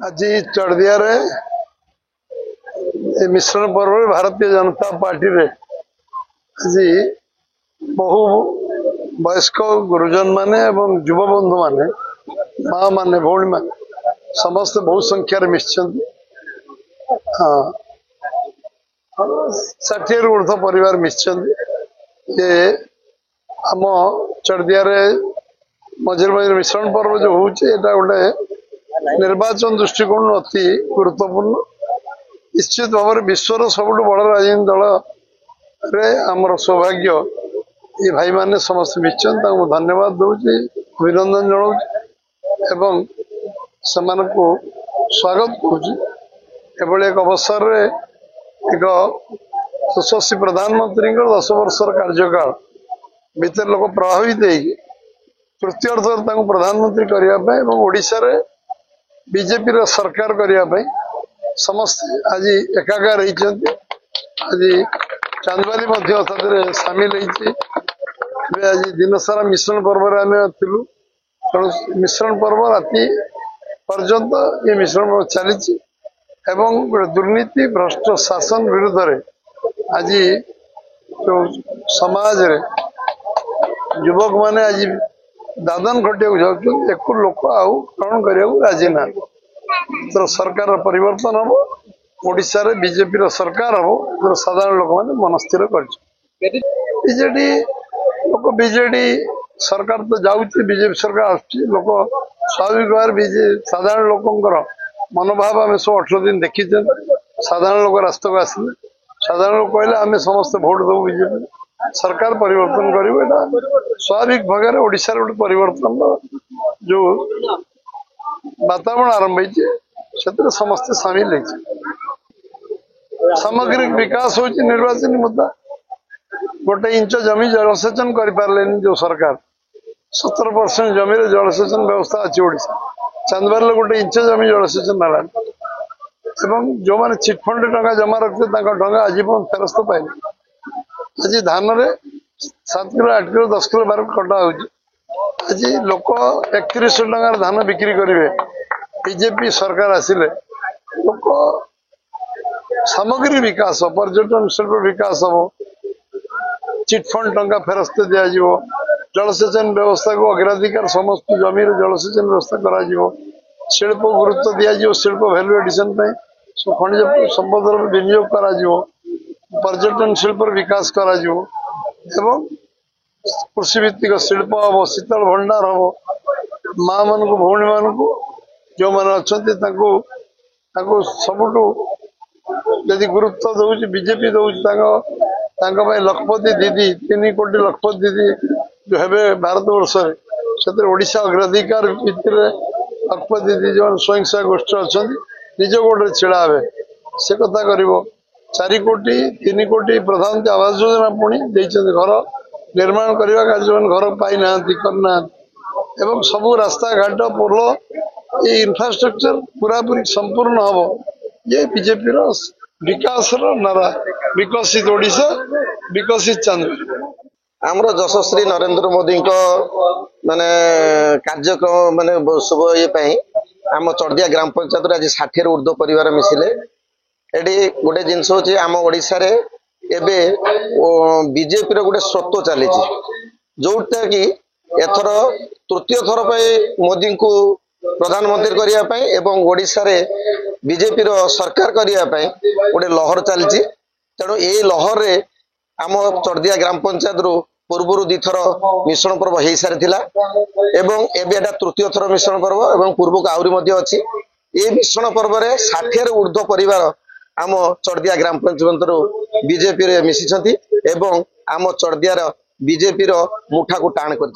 आज चढ़दिया मिश्रण पर्व भारतीय जनता पार्टी रे आज बहु वयस्क गुरुजन माने एवं युव बंधु माने माँ माने भौणी माने समस्त बहु संख्यार मिशिंट। हाँ, 60 रु ऊर्ध्व परिवार मिशिंट। ये आम चढ़दिया मझे मझे मिश्रण पर्व जो होता गोटे निर्वाचन दृष्टिकोण अति गुरुत्वपूर्ण। निश्चित भाव में विश्वर सबुठ बड़ राजनीतिक दल रे आमर सौभाग्य ये भाई माने समस्त मिशन धन्यवाद दूची, अभिनंदन जनाऊँ को स्वागत करुँच। एक अवसर रे एक यशस्वी प्रधानमंत्री 10 वर्ष कार्यकाल भीतर लोक प्रभावित तृतीय थर प्रधानमंत्री करने ओडिशा रे बीजेपी सरकार करने समस्त आज एकाकार होती। आज चांदबाली सामिल होती। आज दिन सारा मिश्रण पर्व आम थिलु तेणु मिश्रण पर्व राति पर्यंत ये मिश्रण पर्व चली दुर्नीति भ्रष्ट शासन विरुद्ध रे आज जो समाज रे युवक माने आज दादन खटिया जाऊँ एक लोक आउ ग्रहण करने राजी ना। तो सरकार परिवर्तन हम ओडिशा रे बीजेपी सरकार हम साधारण लोक मैंने मनस्थिर करजेडी लोक बीजेडी सरकार तो जाऊँगी बीजेपी सरकार लोक स्वाभाविक भाव साधारण लोकर मनोभाव आम सब 18 दिन देखी साधारण लोक रास्ता को आसिले साधारण लोक कहले आम समस्त भोट दबू बीजेपी सरकार परिवर्तन कर स्वाभाविक भाग ओडिशा गोटे परिवर्तन जो वातावरण आरंभ हो समस्ते सामिल सामग्रिक विकास हो निर्वाचन मुद्दा। गोटे इंच जमी जलसेचन कर पारे जो सरकार 70% जमी जलसेचन व्यवस्था अच्छी ओडिशा चांदबार गोटे इंच जमी जलसेचन ना जो मैंने चिटफंड टंका जमा रखते टंका आज फेरस्त पाइले। आज धान रे 7 किलो 8 किलो 10 किलो 12 कटा हो आज लोक 3100 टंकार धान बिक्री करेंगे बीजेपी सरकार आसिले लोक सामग्री विकास पर्यटन शिल्प विकास हम चिटफंड टंका फेरस्त दिया जलसेचन व्यवस्था को अग्राधिकार समस्त जमी जलसेचन व्यवस्था करा शिल्प गुरुत्व दिया शिल्प भैल्यू एडिशन खनिज संपद विनियोग करा पर्यटन शिल्प विकास करा कृषि भित्तिक शिल्प हम शीतल भंडार हम माँ मान को भौणी मान को जो मैंने अच्छा सबुठ यदि गुरुत्व दौर बीजेपी दौर लखपति दीदी 3 कोटी लखपति दीदी जो है भारत वर्ष से ओडिशा अग्राधिकार भित्तिर लखपति दीदी जो स्वयं सहायक गोष्ठी अच्छा निज गोटे छिड़ा हे से कथा कर 4 कोटी 3 कोटी प्रधानमंत्री आवास योजना पुणी घर निर्माण करने कार्य घर पाई ना करना सबू रास्ता घाट पोल ये इंफ्रास्ट्रक्चर पूरा पूरी संपूर्ण हम ये बीजेपी विकास नारा विकसित ओडिशा विकसित चांदबार आमर यशस्वी नरेंद्र मोदी माने कार्यक्रम माने शुभ ये आम चढ़दिया ग्राम पंचायत आज 60 रु ऊर्ध्व परिवार मिसिले। एटी गोटे जिनस होची आम ओडिशा रे एबे बीजेपी रो गोटे स्रोत चली जोटा कि एथर तृतीय थर पे मोदी को प्रधानमंत्री करने एवं ओडिशा रे बीजेपी रो सरकार करने गोटे लहर चली तेणु ये लहर रे आम चढ़दिया ग्राम पंचायत रु पूर्व 2 थर मिश्रण पर्व हो सारी एवं एटा तृतीय थर मिश्रण पर्व एवं पूर्व को आहरी अच्छी ये मिश्रण पर्व 60 रु ऊर्ध्व परिवार आम चढ़दिया ग्राम पंचायत रु बीजेपी रे मिशिछंती एवं आम चढ़दिया बीजेपी रो मुठा को टाण कर।